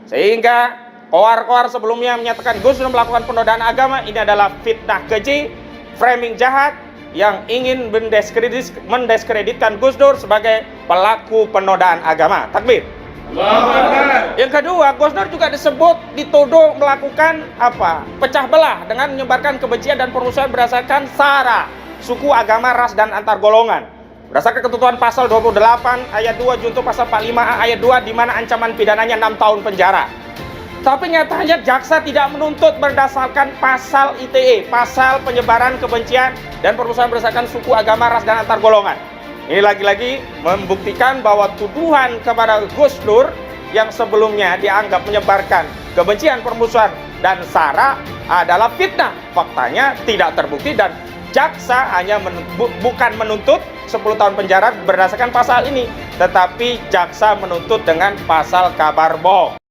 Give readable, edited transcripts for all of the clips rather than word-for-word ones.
Sehingga koar-koar sebelumnya menyatakan Gus Dur melakukan penodaan agama, ini adalah fitnah keji, framing jahat yang ingin mendiskreditkan Gus Dur sebagai pelaku penodaan agama. Takbir. Yang kedua, Gus Dur juga dituduh melakukan pecah belah dengan menyebarkan kebencian dan permusuhan berdasarkan sara, suku, agama, ras, dan antar golongan. Berdasarkan ketentuan pasal 28 ayat 2 junto pasal 45A ayat 2, di mana ancaman pidananya 6 tahun penjara. Tapi nyatanya jaksa tidak menuntut berdasarkan pasal ITE, pasal penyebaran kebencian dan permusuhan berdasarkan suku, agama, ras, dan antar golongan. Ini lagi-lagi membuktikan bahwa tuduhan kepada Gus Dur yang sebelumnya dianggap menyebarkan kebencian, permusuhan, dan sara adalah fitnah. Faktanya tidak terbukti dan jaksa hanya bukan menuntut 10 tahun penjara berdasarkan pasal ini, tetapi jaksa menuntut dengan pasal kabar bohong.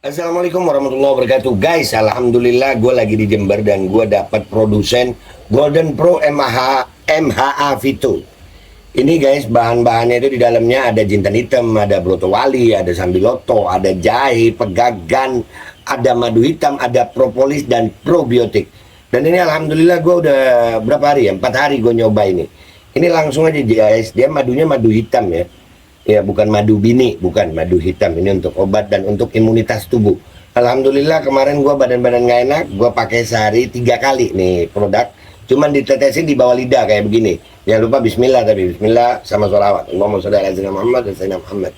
Assalamualaikum warahmatullahi wabarakatuh. Guys, alhamdulillah gue lagi di Jember dan gue dapat produsen Golden Pro MHA Vito. Ini guys, bahan-bahannya itu di dalamnya ada jintan hitam, ada broto wali, ada sambiloto, ada jahe, pegagan, ada madu hitam, ada propolis dan probiotik. Dan ini alhamdulillah gue udah berapa hari ya? 4 hari gue nyoba ini. Ini langsung aja guys, dia madunya madu hitam ya. Ya, bukan madu bini, bukan madu hitam. Ini untuk obat dan untuk imunitas tubuh. Alhamdulillah kemarin gua badan-badan nggak enak, gua pakai sehari 3 kali nih produk. Cuman ditetesin di bawah lidah kayak begini. Jangan lupa bismillah, tapi bismillah sama sholawat. Allahumma sholli ala sayyidina Muhammad dan sayyidina Muhammad.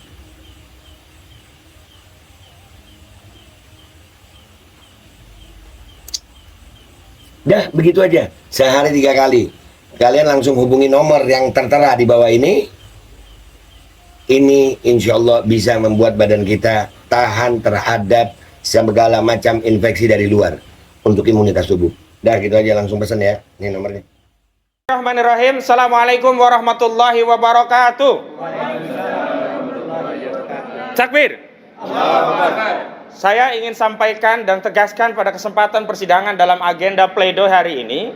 Dah, begitu aja. Sehari 3 kali. Kalian langsung hubungi nomor yang tertera di bawah ini. Ini insya Allah bisa membuat badan kita tahan terhadap segala macam infeksi dari luar untuk imunitas tubuh. Dah gitu aja, langsung pesan ya. Ini nomornya. Bismillahirrahmanirrahim. Assalamualaikum warahmatullahi wabarakatuh. Takbir. Saya ingin sampaikan dan tegaskan pada kesempatan persidangan dalam agenda pledoi hari ini,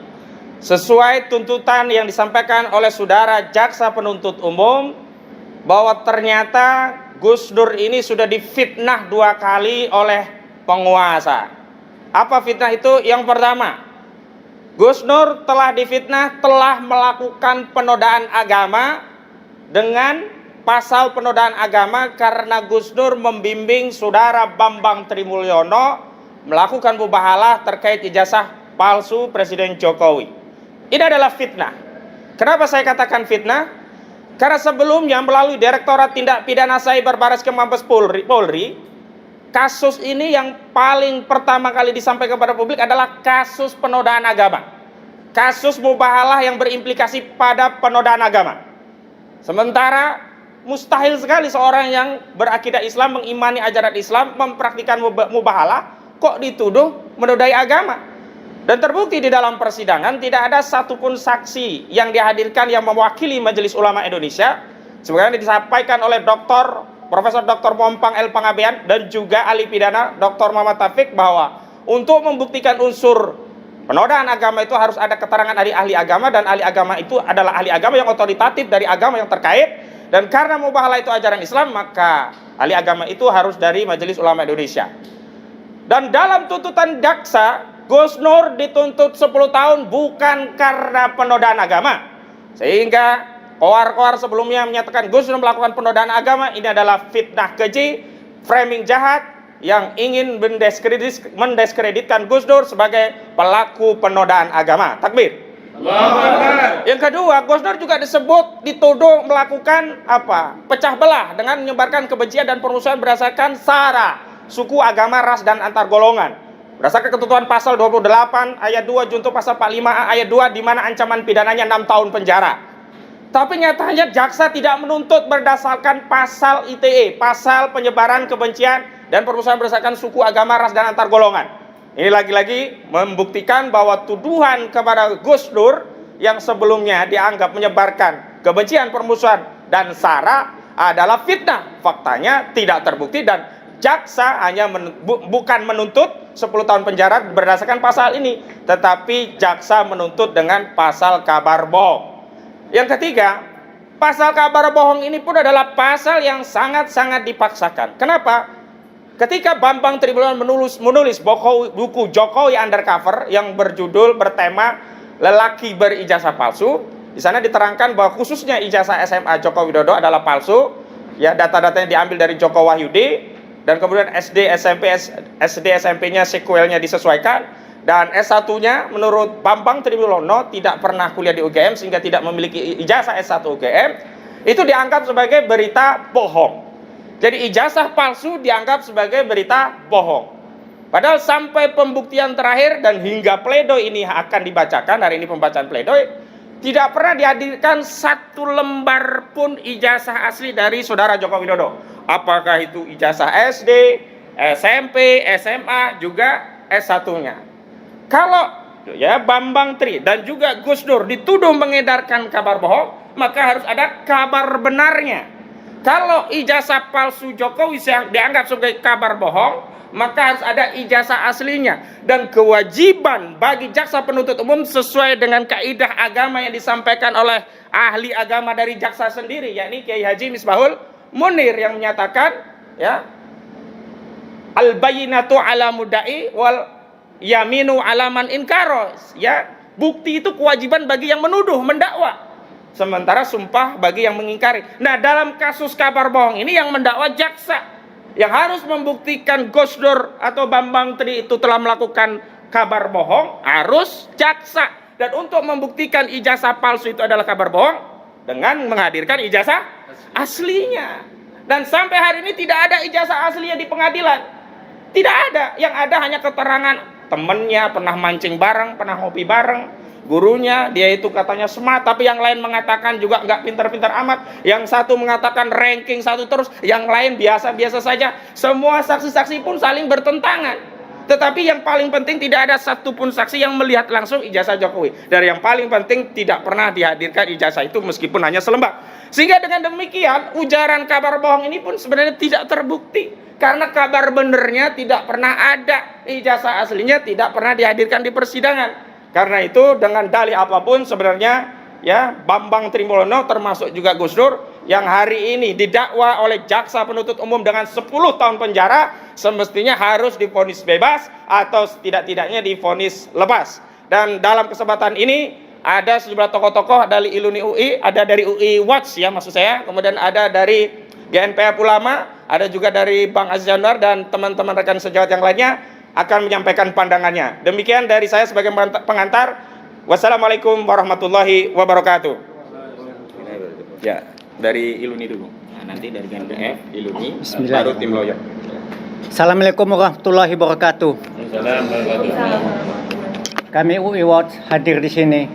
sesuai tuntutan yang disampaikan oleh saudara jaksa penuntut umum, bahwa ternyata Gus Dur ini sudah difitnah 2 kali oleh penguasa. Apa fitnah itu? Yang pertama, Gus Dur telah difitnah telah melakukan penodaan agama dengan pasal penodaan agama karena Gus Dur membimbing saudara Bambang Trimulyono melakukan mubahalah terkait ijazah palsu Presiden Jokowi. Ini adalah fitnah. Kenapa saya katakan fitnah? Karena sebelumnya melalui Direktorat Tindak Pidana Cyber Barreskrim Mabes Polri, kasus ini yang paling pertama kali disampaikan kepada publik adalah kasus penodaan agama. Kasus mubahalah yang berimplikasi pada penodaan agama. Sementara mustahil sekali seorang yang berakidah Islam, mengimani ajaran Islam, mempraktikkan mubahalah, kok dituduh menodai agama. Dan terbukti di dalam persidangan tidak ada satupun saksi yang dihadirkan yang mewakili Majelis Ulama Indonesia, sebagaimana disampaikan oleh Profesor Dr. Mompang L. Pangabean dan juga ahli pidana Dr. Muhammad Taufik, bahwa untuk membuktikan unsur penodaan agama itu harus ada keterangan dari ahli agama, dan ahli agama itu adalah ahli agama yang otoritatif dari agama yang terkait, dan karena mubahalah itu ajaran Islam, maka ahli agama itu harus dari Majelis Ulama Indonesia. Dan dalam tuntutan jaksa, Gus Dur dituntut 10 tahun bukan karena penodaan agama. Sehingga koar-koar sebelumnya menyatakan Gus Dur melakukan penodaan agama, ini adalah fitnah keji, framing jahat yang ingin mendiskreditkan Gus Dur sebagai pelaku penodaan agama. Takbir. Yang kedua, Gus Dur juga dituduh melakukan pecah belah dengan menyebarkan kebencian dan permusuhan berdasarkan sara, suku, agama, ras, dan antar golongan. Berdasarkan ketentuan pasal 28 ayat 2 junto pasal 45A ayat 2, di mana ancaman pidananya 6 tahun penjara. Tapi nyatanya jaksa tidak menuntut berdasarkan pasal ITE, pasal penyebaran kebencian dan permusuhan berdasarkan suku, agama, ras, dan antar golongan. Ini lagi-lagi membuktikan bahwa tuduhan kepada Gus Dur yang sebelumnya dianggap menyebarkan kebencian, permusuhan, dan sara adalah fitnah. Faktanya tidak terbukti dan jaksa hanya bukan menuntut 10 tahun penjara berdasarkan pasal ini, tetapi jaksa menuntut dengan pasal kabar bohong. Yang ketiga, pasal kabar bohong ini pun adalah pasal yang sangat-sangat dipaksakan. Kenapa? ketika Bambang Tribulono menulis buku Jokowi Undercover yang bertema lelaki berijazah palsu, di sana diterangkan bahwa khususnya ijazah SMA Joko Widodo adalah palsu, ya, data-datanya diambil dari Joko Wahyudi, dan kemudian SD SMP-nya sequelnya disesuaikan, dan S1-nya menurut Bambang Tribulono tidak pernah kuliah di UGM sehingga tidak memiliki ijazah S1 UGM, itu dianggap sebagai berita bohong. Jadi ijazah palsu dianggap sebagai berita bohong. Padahal sampai pembuktian terakhir dan hingga pledoi ini akan dibacakan, hari ini pembacaan pledoi, tidak pernah dihadirkan satu lembar pun ijazah asli dari saudara Joko Widodo. Apakah itu ijazah SD, SMP, SMA, juga S1-nya. Kalau ya Bambang Tri dan juga Gus Dur dituduh mengedarkan kabar bohong, maka harus ada kabar benarnya. Kalau ijazah palsu Jokowi yang dianggap sebagai kabar bohong, maka harus ada ijazah aslinya. Dan kewajiban bagi jaksa penuntut umum sesuai dengan kaidah agama yang disampaikan oleh ahli agama dari jaksa sendiri, yakni Kiai Haji Misbahul Munir, yang menyatakan, ya, al-bayyinatu ala mudda'i wal yaminu ala man inkaro. Ya, bukti itu kewajiban bagi yang menuduh, mendakwa. Sementara sumpah bagi yang mengingkari. Nah, dalam kasus kabar bohong ini yang mendakwa jaksa, yang harus membuktikan Gus Dur atau Bambang Tri itu telah melakukan kabar bohong harus jaksa. Dan untuk membuktikan ijazah palsu itu adalah kabar bohong dengan menghadirkan ijazah aslinya. Dan sampai hari ini tidak ada ijazah aslinya di pengadilan. Tidak ada. Yang ada hanya keterangan temennya pernah mancing bareng, pernah ngopi bareng, gurunya dia itu katanya smart, tapi yang lain mengatakan juga nggak pintar-pintar amat. Yang satu mengatakan ranking satu terus, yang lain biasa-biasa saja. Semua saksi-saksi pun saling bertentangan. Tetapi yang paling penting tidak ada satupun saksi yang melihat langsung ijazah Jokowi. Dan yang paling penting tidak pernah dihadirkan ijazah itu meskipun hanya selembar. Sehingga dengan demikian ujaran kabar bohong ini pun sebenarnya tidak terbukti. Karena kabar benernya tidak pernah ada, ijazah aslinya tidak pernah dihadirkan di persidangan. Karena itu dengan dalih apapun sebenarnya, ya, Bambang Tribulono termasuk juga Gus Dur yang hari ini didakwa oleh jaksa penuntut umum dengan 10 tahun penjara semestinya harus divonis bebas atau setidak-tidaknya divonis lepas. Dan dalam kesempatan ini ada sejumlah tokoh-tokoh dari Iluni UI, ada dari UI Watch, ya, maksud saya, kemudian ada dari GNPF Ulama, ada juga dari Bang Aziz Anwar dan teman-teman rekan sejawat yang lainnya akan menyampaikan pandangannya. Demikian dari saya sebagai pengantar. Wassalamualaikum warahmatullahi wabarakatuh. Ya, dari Iluni dulu. Nah, nanti dari GNPF, Iluni, baru tim lawyer. Assalamualaikum warahmatullahi wabarakatuh. Kami UI Watch hadir di sini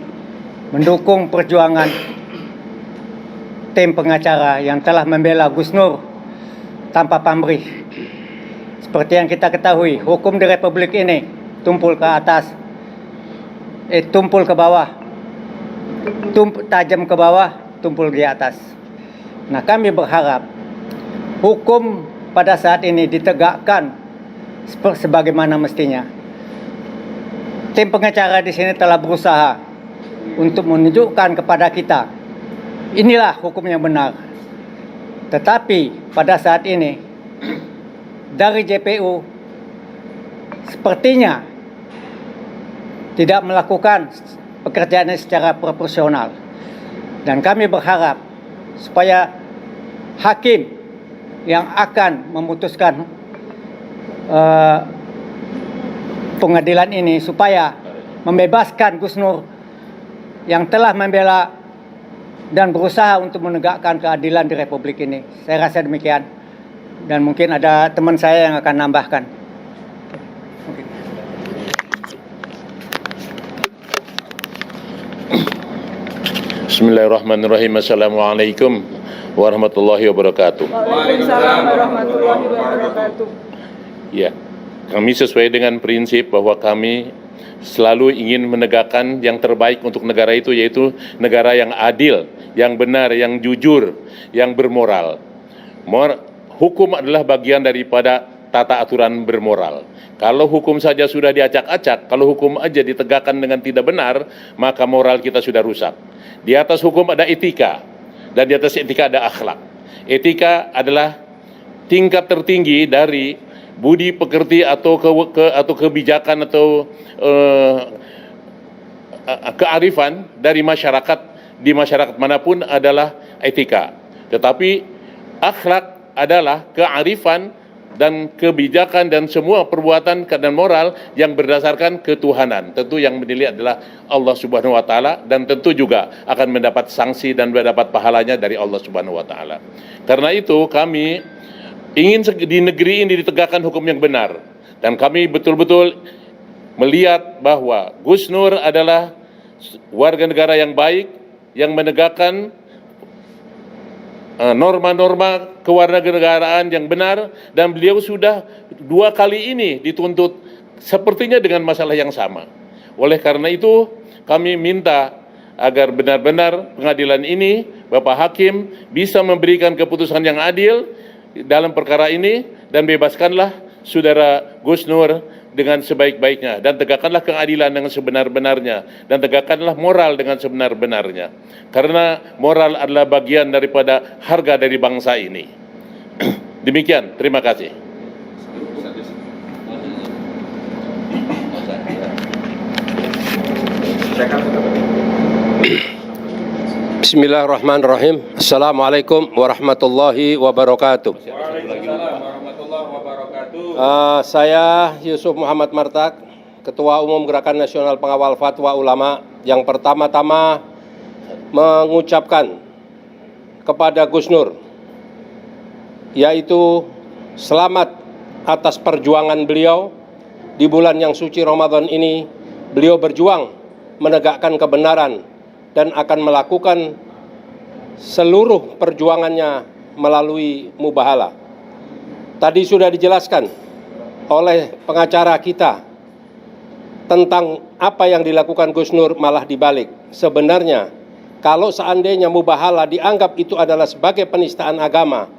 mendukung perjuangan tim pengacara yang telah membela Gus Nur tanpa pamrih. Seperti yang kita ketahui, hukum di Republik ini tumpul ke atas, tumpul ke bawah, tajam ke bawah, tumpul di atas. Nah, kami berharap hukum pada saat ini ditegakkan sebagaimana mestinya. Tim pengacara di sini telah berusaha untuk menunjukkan kepada kita, inilah hukum yang benar. Tetapi pada saat ini dari JPU sepertinya tidak melakukan pekerjaannya secara proporsional. Dan kami berharap supaya hakim yang akan memutuskan pengadilan ini supaya membebaskan Gus Nur yang telah membela dan berusaha untuk menegakkan keadilan di Republik ini. Saya rasa demikian. Dan mungkin ada teman saya yang akan nambahkan. Bismillahirrahmanirrahim. Assalamualaikum warahmatullahi wabarakatuh. Waalaikumsalam warahmatullahi wabarakatuh. Ya, kami sesuai dengan prinsip bahwa kami selalu ingin menegakkan yang terbaik untuk negara itu, yaitu negara yang adil, yang benar, yang jujur, yang bermoral. Hukum adalah bagian daripada tata aturan bermoral. Kalau hukum saja sudah diacak-acak, kalau hukum aja ditegakkan dengan tidak benar, maka moral kita sudah rusak. Di atas hukum ada etika, dan di atas etika ada akhlak. Etika adalah tingkat tertinggi dari budi pekerti atau kebijakan atau kearifan dari masyarakat di masyarakat manapun adalah etika. Tetapi akhlak adalah kearifan dan kebijakan dan semua perbuatan dan moral yang berdasarkan ketuhanan. Tentu yang menilai adalah Allah Subhanahu wa taala, dan tentu juga akan mendapat sanksi dan mendapat pahalanya dari Allah Subhanahu wa taala. Karena itu kami ingin di negeri ini ditegakkan hukum yang benar, dan kami betul-betul melihat bahwa Gus Nur adalah warga negara yang baik, yang menegakkan norma-norma kewarganegaraan yang benar, dan beliau sudah 2 kali ini dituntut sepertinya dengan masalah yang sama. Oleh karena itu kami minta agar benar-benar pengadilan ini, Bapak Hakim, bisa memberikan keputusan yang adil dalam perkara ini, dan bebaskanlah saudara Gus Nur dengan sebaik-baiknya, dan tegakkanlah keadilan dengan sebenar-benarnya, dan tegakkanlah moral dengan sebenar-benarnya, karena moral adalah bagian daripada harga dari bangsa ini. Demikian, terima kasih. Bismillahirrahmanirrahim. Assalamualaikum warahmatullahi wabarakatuh. Saya Yusuf Muhammad Martak, Ketua Umum Gerakan Nasional Pengawal Fatwa Ulama, yang pertama-tama mengucapkan kepada Gus Nur, yaitu selamat atas perjuangan beliau di bulan yang suci Ramadan ini. Beliau berjuang menegakkan kebenaran dan akan melakukan seluruh perjuangannya melalui mubahala. Tadi sudah dijelaskan oleh pengacara kita tentang apa yang dilakukan Gus Nur, malah dibalik. Sebenarnya kalau seandainya mubahala dianggap itu adalah sebagai penistaan agama,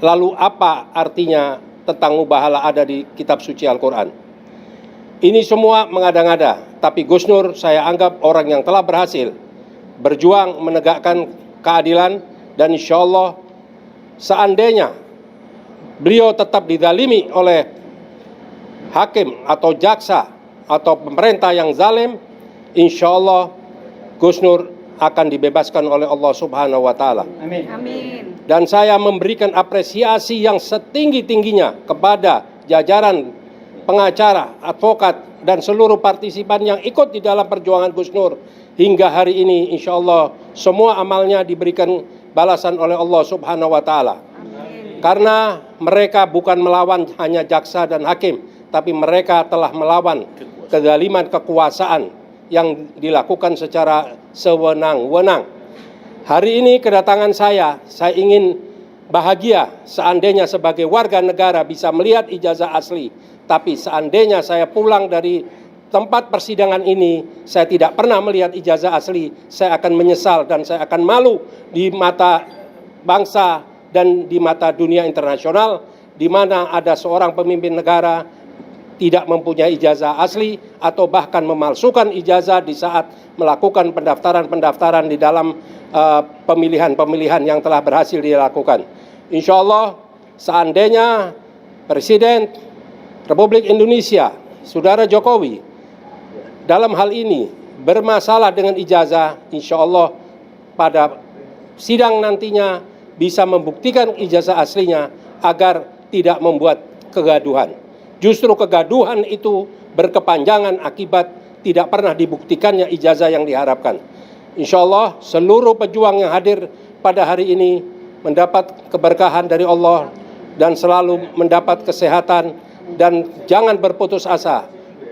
lalu apa artinya tentang mubahala ada di kitab suci Al-Quran? Ini semua mengada-ngada, tapi Gus Nur saya anggap orang yang telah berhasil berjuang menegakkan keadilan, dan insya Allah seandainya beliau tetap dizalimi oleh hakim atau jaksa atau pemerintah yang zalim, insya Allah Gus Nur akan dibebaskan oleh Allah Subhanahu wa taala. Amin. Amin. Dan saya memberikan apresiasi yang setinggi-tingginya kepada jajaran pengacara, advokat, dan seluruh partisipan yang ikut di dalam perjuangan Gus Nur hingga hari ini. Insya Allah semua amalnya diberikan balasan oleh Allah Subhanahu wa taala. Karena mereka bukan melawan hanya jaksa dan hakim, tapi mereka telah melawan kezaliman kekuasaan yang dilakukan secara sewenang-wenang. Hari ini kedatangan saya ingin bahagia seandainya sebagai warga negara bisa melihat ijazah asli. Tapi seandainya saya pulang dari tempat persidangan ini, saya tidak pernah melihat ijazah asli, saya akan menyesal dan saya akan malu di mata bangsa dan di mata dunia internasional, di mana ada seorang pemimpin negara tidak mempunyai ijazah asli atau bahkan memalsukan ijazah di saat melakukan pendaftaran-pendaftaran di dalam pemilihan-pemilihan yang telah berhasil dilakukan. Insya Allah seandainya Presiden Republik Indonesia, Saudara Jokowi, dalam hal ini bermasalah dengan ijazah, insya Allah pada sidang nantinya bisa membuktikan ijazah aslinya agar tidak membuat kegaduhan. Justru kegaduhan itu berkepanjangan akibat tidak pernah dibuktikannya ijazah yang diharapkan. Insya Allah seluruh pejuang yang hadir pada hari ini mendapat keberkahan dari Allah dan selalu mendapat kesehatan, dan jangan berputus asa.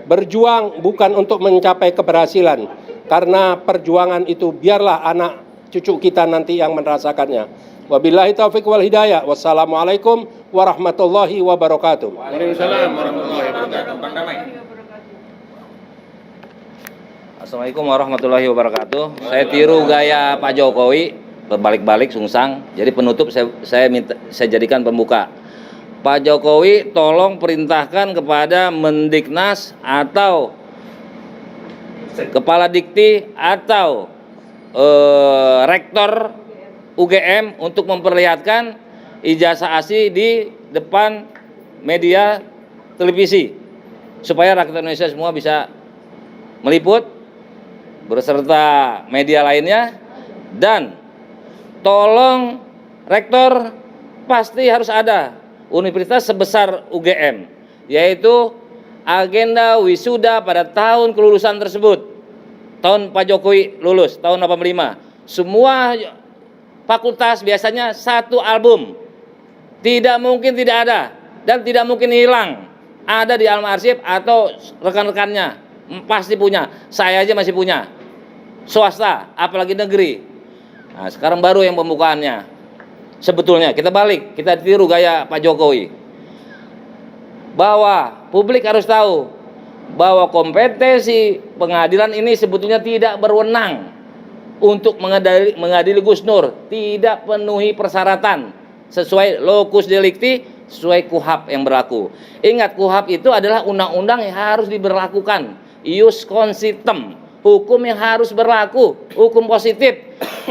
Berjuang bukan untuk mencapai keberhasilan, karena perjuangan itu biarlah anak cucu kita nanti yang merasakannya. Wabillahi taufiq wal hidayah. Wassalamualaikum warahmatullahi wabarakatuh. Waalaikumsalam warahmatullahi wabarakatuh. Bang Damai. Assalamualaikum warahmatullahi wabarakatuh. Saya tiru gaya Pak Jokowi, berbalik-balik sungsang. Jadi penutup saya jadikan pembuka. Pak Jokowi tolong perintahkan kepada Mendiknas atau Kepala Dikti atau Rektor UGM untuk memperlihatkan ijazah asli di depan media televisi supaya rakyat Indonesia semua bisa meliput beserta media lainnya. Dan tolong rektor pasti harus ada universitas sebesar UGM, yaitu agenda wisuda pada tahun kelulusan tersebut. Tahun Pak Jokowi lulus tahun 85, semua fakultas biasanya satu album, tidak mungkin tidak ada dan tidak mungkin hilang, ada di Alma Arsip atau rekan-rekannya pasti punya. Saya aja masih punya, swasta apalagi negeri. Nah, sekarang baru yang pembukaannya. Sebetulnya kita balik, kita tiru gaya Pak Jokowi, bahwa publik harus tahu bahwa kompetensi pengadilan ini sebetulnya tidak berwenang untuk mengadili Gus Nur, tidak penuhi persyaratan sesuai locus delicti, sesuai KUHAP yang berlaku. Ingat, KUHAP itu adalah undang-undang yang harus diberlakukan, ius consitem, hukum yang harus berlaku, hukum positif.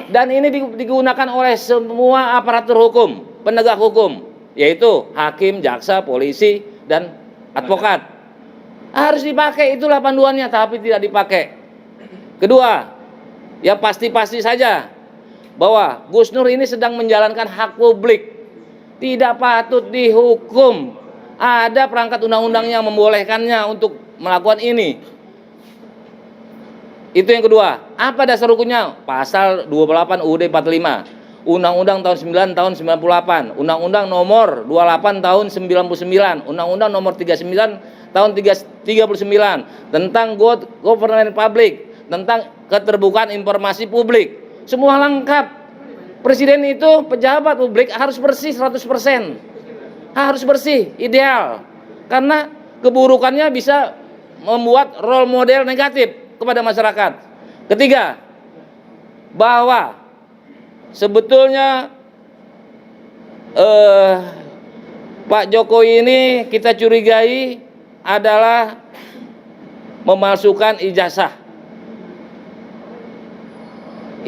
Dan ini digunakan oleh semua aparatur hukum, penegak hukum, yaitu hakim, jaksa, polisi, dan advokat. Harus dipakai, itulah panduannya, tapi tidak dipakai. Kedua, ya pasti-pasti saja bahwa Gus Nur ini sedang menjalankan hak publik, tidak patut dihukum. Ada perangkat undang-undang yang membolehkannya untuk melakukan ini. Itu yang kedua. Apa dasar hukumnya? Pasal 28 UUD 45, Undang-Undang tahun 9 tahun 98, Undang-Undang nomor 28 tahun 99, Undang-Undang nomor 39 tahun 39 tentang government public, tentang keterbukaan informasi publik. Semua lengkap. Presiden itu pejabat publik harus bersih 100%. Harus bersih, ideal. Karena keburukannya bisa membuat role model negatif kepada masyarakat. Ketiga, bahwa sebetulnya Pak Jokowi ini kita curigai adalah memalsukan ijazah.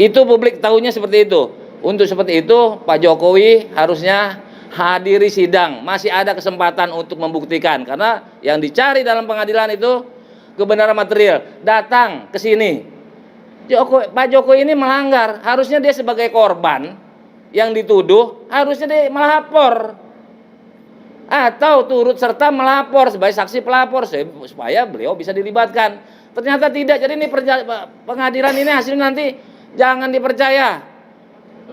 Itu publik tahunya seperti itu. Untuk seperti itu Pak Jokowi harusnya hadiri sidang. Masih ada kesempatan untuk membuktikan, karena yang dicari dalam pengadilan itu kebenaran material. Datang ke sini. Pak Jokowi ini melanggar. Harusnya dia sebagai korban yang dituduh, harusnya dia melapor atau turut serta melapor sebagai saksi pelapor supaya beliau bisa dilibatkan. Ternyata tidak. Jadi ini pengadilan ini hasilnya nanti jangan dipercaya.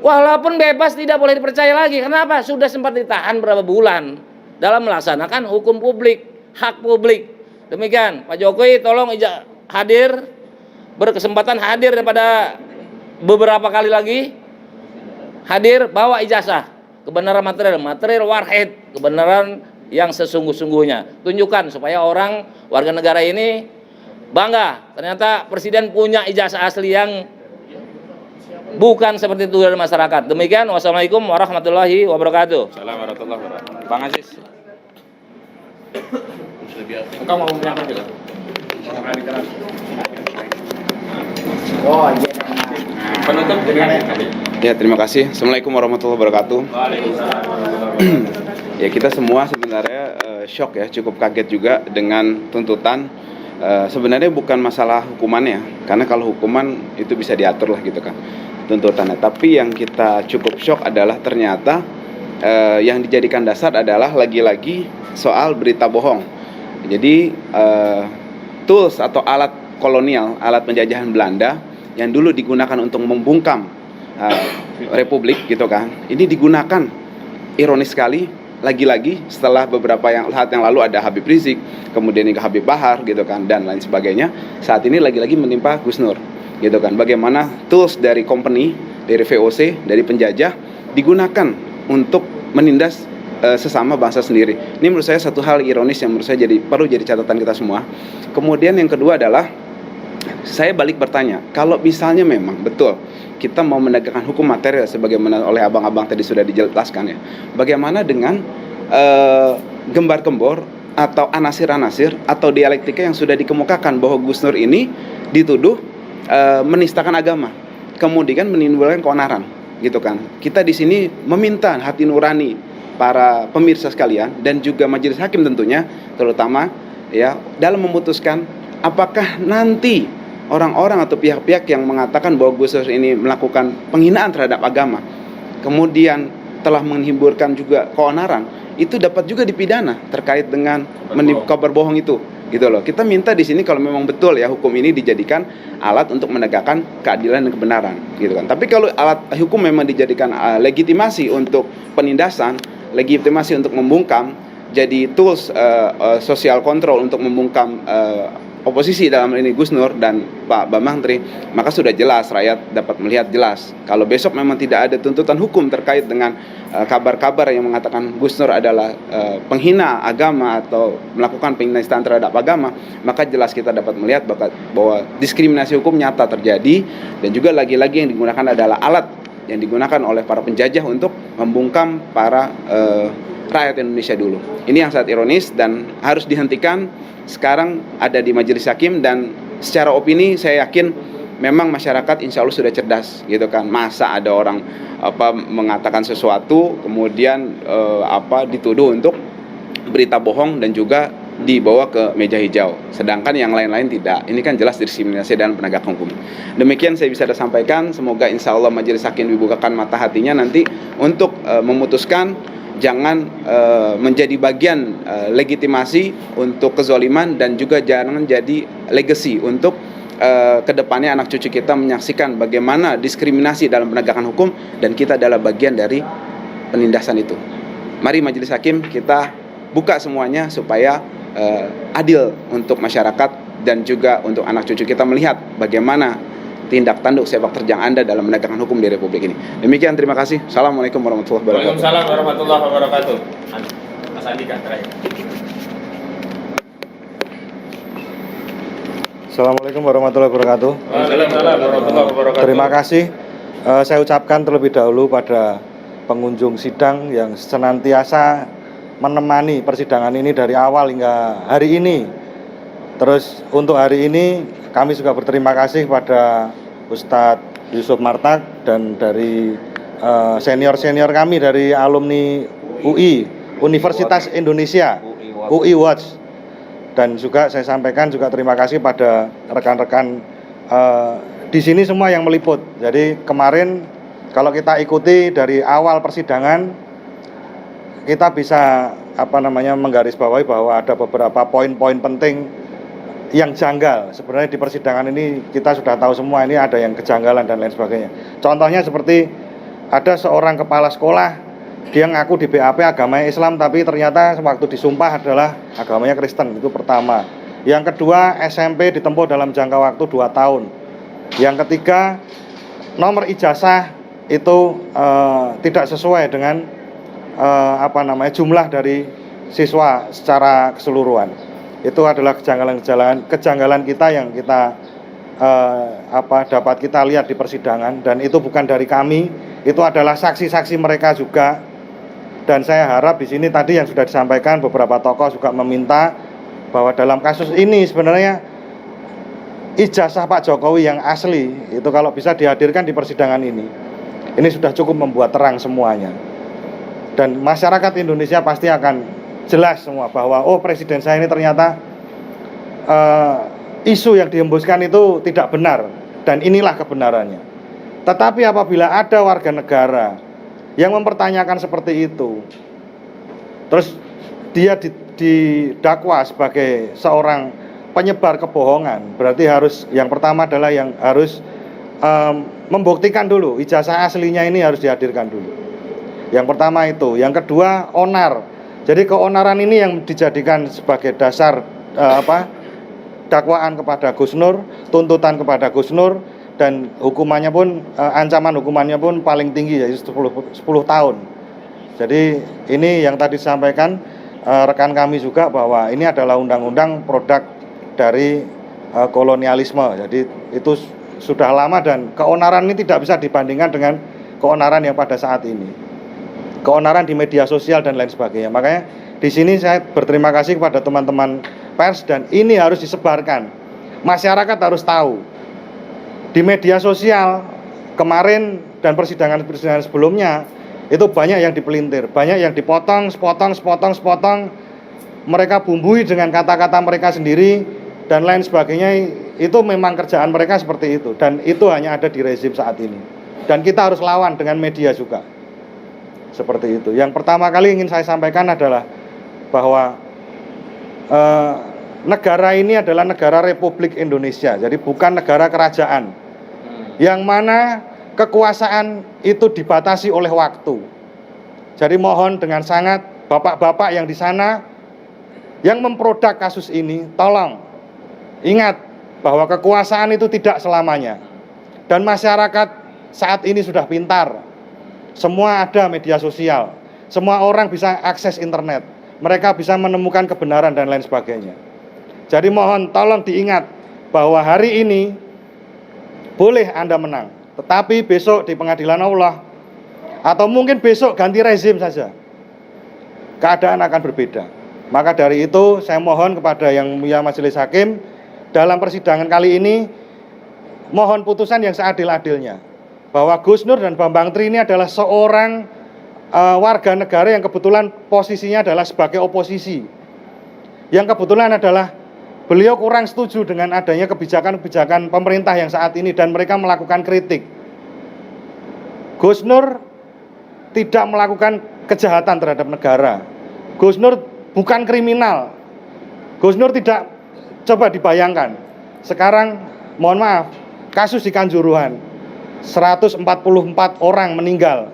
Walaupun bebas tidak boleh dipercaya lagi. Kenapa? Sudah sempat ditahan berapa bulan dalam melaksanakan hukum publik, hak publik. Demikian, Pak Jokowi tolong hadir, berkesempatan hadir pada beberapa kali lagi, hadir bawa ijazah, kebenaran material warhead, kebenaran yang sesungguh-sungguhnya. Tunjukkan supaya orang warga negara ini bangga, ternyata Presiden punya ijazah asli yang bukan seperti itu dari masyarakat. Demikian, wassalamualaikum warahmatullahi wabarakatuh. Assalamualaikum warahmatullahi wabarakatuh. Bang Aziz. Engkau mau menyampaikan juga? Penutup dengan ya, terima kasih. Assalamualaikum warahmatullahi wabarakatuh. Ya, kita semua sebenarnya shock ya, cukup kaget juga dengan tuntutan. Sebenarnya bukan masalah hukumannya, karena kalau hukuman itu bisa diatur lah gitu kan tuntutannya. Tapi yang kita cukup shock adalah ternyata yang dijadikan dasar adalah lagi-lagi soal berita bohong. Jadi tools atau alat kolonial, alat penjajahan Belanda yang dulu digunakan untuk membungkam Republik gitu kan, ini digunakan ironis sekali lagi-lagi setelah beberapa saat yang lalu ada Habib Rizik, kemudian juga Habib Bahar gitu kan, dan lain sebagainya. Saat ini lagi-lagi menimpa Gus Nur gitu kan. Bagaimana tools dari company, dari VOC, dari penjajah digunakan untuk menindas sesama bangsa sendiri. Ini menurut saya satu hal ironis yang menurut saya perlu jadi catatan kita semua. Kemudian yang kedua adalah saya balik bertanya, kalau misalnya memang betul kita mau menegakkan hukum material sebagaimana oleh abang-abang tadi sudah dijelaskan ya, bagaimana dengan gembar-gembor atau anasir-anasir atau dialektika yang sudah dikemukakan bahwa Gus Nur ini dituduh menistakan agama, kemudian menimbulkan keonaran gitu kan. Kita di sini meminta hati nurani para pemirsa sekalian dan juga majelis hakim tentunya, terutama ya, dalam memutuskan apakah nanti orang-orang atau pihak-pihak yang mengatakan bahwa Gus Dur ini melakukan penghinaan terhadap agama, kemudian telah menghiburkan juga keonaran, itu dapat juga dipidana terkait dengan menipu kabar bohong itu, gitu loh. Kita minta di sini kalau memang betul ya hukum ini dijadikan alat untuk menegakkan keadilan dan kebenaran, gitu kan. Tapi kalau alat hukum memang dijadikan legitimasi untuk penindasan, legitimasi untuk membungkam, jadi tools social control untuk membungkam oposisi dalam ini Gus Nur dan Pak Bambang Tri, maka sudah jelas rakyat dapat melihat jelas. Kalau besok memang tidak ada tuntutan hukum terkait dengan kabar-kabar yang mengatakan Gus Nur adalah penghina agama atau melakukan penghinaan terhadap agama, maka jelas kita dapat melihat bahwa diskriminasi hukum nyata terjadi, dan juga lagi-lagi yang digunakan adalah alat yang digunakan oleh para penjajah untuk membungkam para rakyat Indonesia dulu. Ini yang sangat ironis dan harus dihentikan. Sekarang ada di majelis hakim, dan secara opini saya yakin memang masyarakat insya Allah sudah cerdas, gitu kan. Masa ada orang mengatakan sesuatu kemudian dituduh untuk berita bohong dan juga dibawa ke meja hijau, sedangkan yang lain-lain tidak. Ini kan jelas diskriminasi dalam penegakan hukum. Demikian saya bisa sampaikan. Semoga insya Allah majelis hakim dibukakan mata hatinya nanti untuk memutuskan jangan menjadi bagian legitimasi untuk kezoliman, dan juga jangan jadi legacy untuk kedepannya anak cucu kita menyaksikan bagaimana diskriminasi dalam penegakan hukum dan kita adalah bagian dari penindasan itu. Mari majelis hakim kita buka semuanya supaya adil untuk masyarakat dan juga untuk anak cucu kita melihat bagaimana tindak tanduk sepak terjang Anda dalam menegakkan hukum di Republik ini. Demikian, terima kasih. Assalamualaikum warahmatullahi wabarakatuh. Waalaikumsalam warahmatullahi wabarakatuh. Mas Andika terakhir. Assalamualaikum warahmatullahi wabarakatuh. Waalaikumsalam warahmatullahi wabarakatuh. Terima kasih. Saya ucapkan terlebih dahulu pada pengunjung sidang yang senantiasa menemani persidangan ini dari awal hingga hari ini. Terus untuk hari ini kami juga berterima kasih pada Ustadz Yusuf Martak dan dari senior-senior kami dari alumni UI, Universitas Indonesia, UI Watch. Dan juga saya sampaikan juga terima kasih pada rekan-rekan di sini semua yang meliput. Jadi kemarin kalau kita ikuti dari awal persidangan, kita bisa menggarisbawahi bahwa ada beberapa poin-poin penting yang janggal. Sebenarnya di persidangan ini kita sudah tahu semua ini ada yang kejanggalan dan lain sebagainya. Contohnya seperti ada seorang kepala sekolah, dia ngaku di BAP agamanya Islam tapi ternyata waktu disumpah adalah agamanya Kristen. Itu pertama. Yang kedua, SMP ditempuh dalam jangka waktu 2 tahun. Yang ketiga, nomor ijazah itu tidak sesuai dengan jumlah dari siswa secara keseluruhan. Itu adalah kejanggalan kita yang kita dapat kita lihat di persidangan, dan itu bukan dari kami, itu adalah saksi-saksi mereka juga. Dan saya harap di sini tadi yang sudah disampaikan beberapa tokoh juga meminta bahwa dalam kasus ini sebenarnya ijazah Pak Jokowi yang asli itu kalau bisa dihadirkan di persidangan ini. Ini sudah cukup membuat terang semuanya. Dan masyarakat Indonesia pasti akan jelas semua bahwa presiden saya ini ternyata isu yang dihembuskan itu tidak benar, dan inilah kebenarannya. Tetapi apabila ada warga negara yang mempertanyakan seperti itu, terus dia didakwa sebagai seorang penyebar kebohongan, berarti harus yang pertama adalah yang harus membuktikan dulu ijazah aslinya ini harus dihadirkan dulu. Yang pertama itu. Yang kedua, onar. Jadi keonaran ini yang dijadikan sebagai dasar dakwaan kepada Gus Nur, tuntutan kepada Gus Nur, dan hukumannya pun ancaman hukumannya pun paling tinggi yaitu 10 tahun. Jadi ini yang tadi disampaikan rekan kami juga bahwa ini adalah undang-undang produk dari kolonialisme. Jadi itu sudah lama dan keonaran ini tidak bisa dibandingkan dengan keonaran yang pada saat ini. Keonaran di media sosial dan lain sebagainya. Makanya di sini saya berterima kasih kepada teman-teman pers, dan ini harus disebarkan. Masyarakat harus tahu. Di media sosial kemarin dan persidangan sebelumnya Itu banyak yang dipelintir, banyak yang dipotong, sepotong. Mereka bumbui dengan kata-kata mereka sendiri dan lain sebagainya. Itu memang kerjaan mereka seperti itu, dan itu hanya ada di rezim saat ini. Dan kita harus lawan dengan media juga. Seperti itu. Yang pertama kali ingin saya sampaikan adalah bahwa negara ini adalah negara Republik Indonesia. Jadi bukan negara kerajaan. Yang mana kekuasaan itu dibatasi oleh waktu. Jadi mohon dengan sangat bapak-bapak yang di sana yang memproduk kasus ini, tolong ingat bahwa kekuasaan itu tidak selamanya. Dan masyarakat saat ini sudah pintar. Semua ada media sosial. Semua orang bisa akses internet. Mereka bisa menemukan kebenaran dan lain sebagainya. Jadi mohon tolong diingat bahwa hari ini boleh Anda menang, tetapi besok di pengadilan Allah atau mungkin besok ganti rezim saja, keadaan akan berbeda. Maka dari itu saya mohon kepada Yang Mulia Majelis Hakim, dalam persidangan kali ini mohon putusan yang seadil-adilnya, bahwa Gus Nur dan Bambang Tri ini adalah seorang warga negara yang kebetulan posisinya adalah sebagai oposisi, yang kebetulan adalah beliau kurang setuju dengan adanya kebijakan-kebijakan pemerintah yang saat ini, dan mereka melakukan kritik. Gus Nur tidak melakukan kejahatan terhadap negara. Gus Nur bukan kriminal. Gus Nur tidak, coba dibayangkan, sekarang mohon maaf, kasus di Kanjuruhan 144 orang meninggal.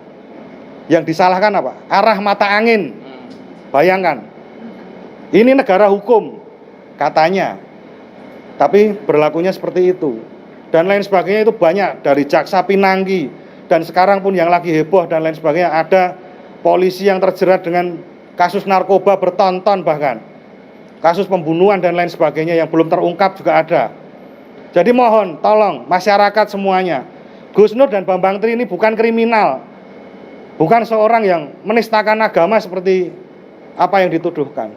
Yang disalahkan apa? Arah mata angin. Bayangkan. Ini negara hukum katanya, tapi berlakunya seperti itu. Dan lain sebagainya itu banyak, dari Jaksa Pinangki, dan sekarang pun yang lagi heboh dan lain sebagainya, ada polisi yang terjerat dengan kasus narkoba bertonton, bahkan kasus pembunuhan dan lain sebagainya yang belum terungkap juga ada. Jadi mohon tolong masyarakat semuanya, Gus Nur dan Bambang Tri ini bukan kriminal, bukan seorang yang menistakan agama seperti apa yang dituduhkan.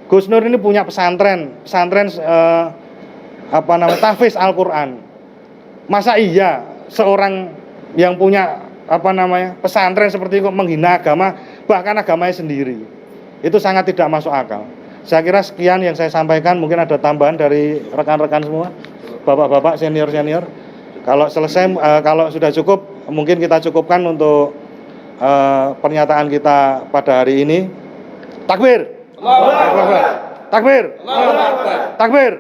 Gus Nur ini punya pesantren tahfiz Al-Quran. Masa iya seorang yang punya pesantren seperti itu menghina agama, bahkan agamanya sendiri? Itu sangat tidak masuk akal. Saya kira sekian yang saya sampaikan. Mungkin ada tambahan dari rekan-rekan semua, bapak-bapak senior-senior. Kalau selesai, kalau sudah cukup, mungkin kita cukupkan untuk pernyataan kita pada hari ini. Takbir. Takbir. Takbir.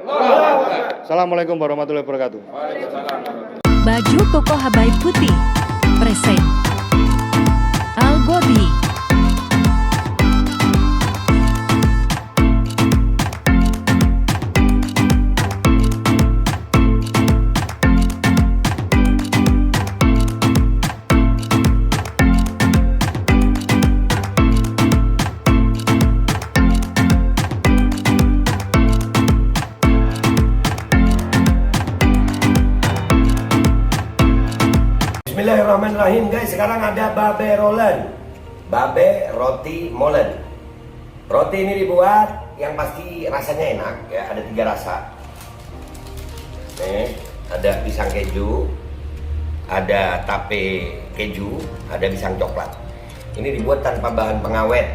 Assalamualaikum warahmatullahi wabarakatuh. Baju koko Habaib putih present Al-Gobi. Bismillahirrahmanirrahim guys, sekarang ada babe rolen, babe roti molen. Roti ini dibuat yang pasti rasanya enak ya, ada 3 rasa. Nih, ada pisang keju, ada tape keju, ada pisang coklat. Ini dibuat tanpa bahan pengawet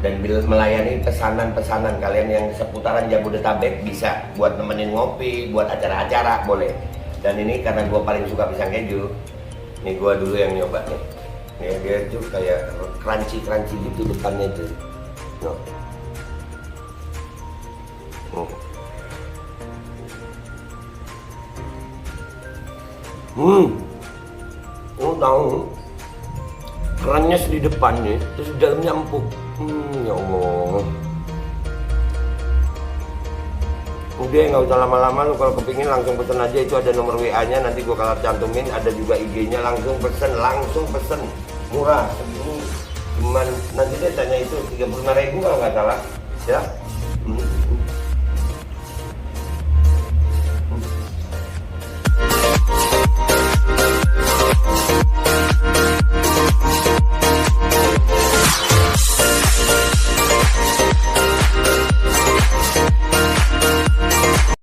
dan melayani pesanan-pesanan kalian yang seputaran Jabodetabek, bisa buat nemenin ngopi, buat acara-acara boleh. Dan ini karena gue paling suka pisang keju, ini gua dulu yang nyoba nih. Ya, dia tuh kayak crunchy gitu depannya tuh. No. Oh tahu. Crunch di depannya, terus di dalamnya empuk. Ya Allah. Udah nggak usah lama-lama, lu kalau kepingin langsung pesen aja, itu ada nomor WA-nya, nanti gua kalau cantumin, ada juga IG-nya, langsung pesen, murah. Cuman nanti dia tanya itu 35.000 kalau nggak salah, ya.